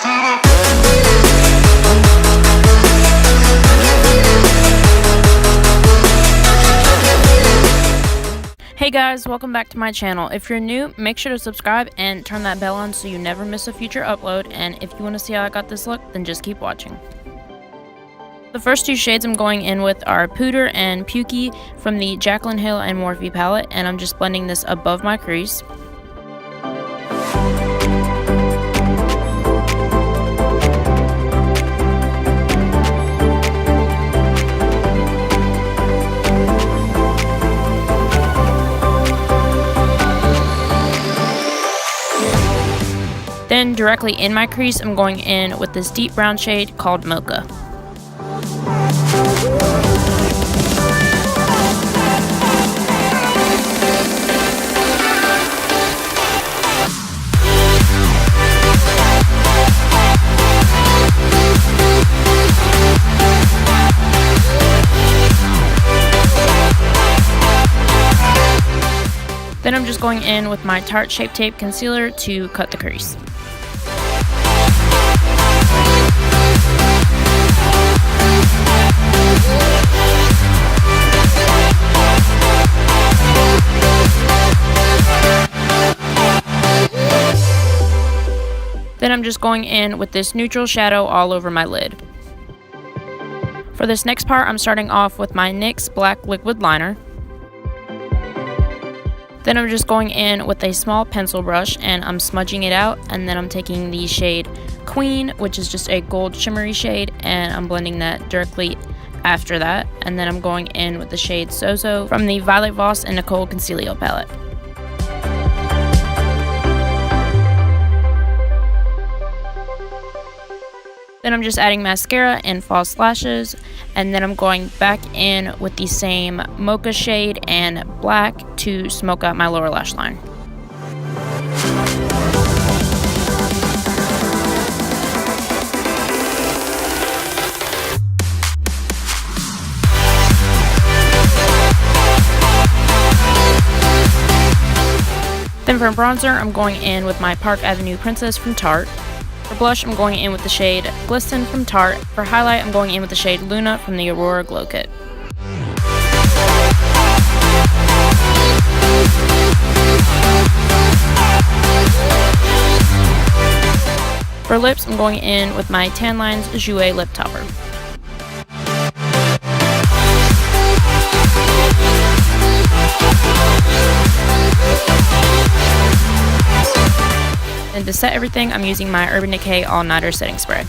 Hey guys, welcome back to my channel. If you're new, make sure to subscribe and turn that bell on so you never miss a future upload, and if you want to see how I got this look, then just keep watching. The first two shades I'm going in with are Pooter and Pukey from the Jaclyn Hill and Morphe palette, and I'm just blending this above my crease. Then directly in my crease, I'm going in with this deep brown shade called Mocha. Then I'm just going in with my Tarte Shape Tape Concealer to cut the crease. Then I'm just going in with this neutral shadow all over my lid. For this next part, I'm starting off with my NYX Black Liquid Liner. Then I'm just going in with a small pencil brush and I'm smudging it out, and then I'm taking the shade Queen, which is just a gold shimmery shade, and I'm blending that directly after that. And then I'm going in with the shade Sozo from the Violet Voss and Nicole Concealio palette. Then I'm just adding mascara and false lashes, and then I'm going back in with the same mocha shade and black to smoke out my lower lash line. Then for bronzer, I'm going in with my Park Avenue Princess from Tarte. For blush, I'm going in with the shade Glisten from Tarte. For highlight, I'm going in with the shade Luna from the Aurora Glow Kit. For lips, I'm going in with my Tan Lines Jouer Lip Topper. And to set everything, I'm using my Urban Decay All Nighter Setting Spray.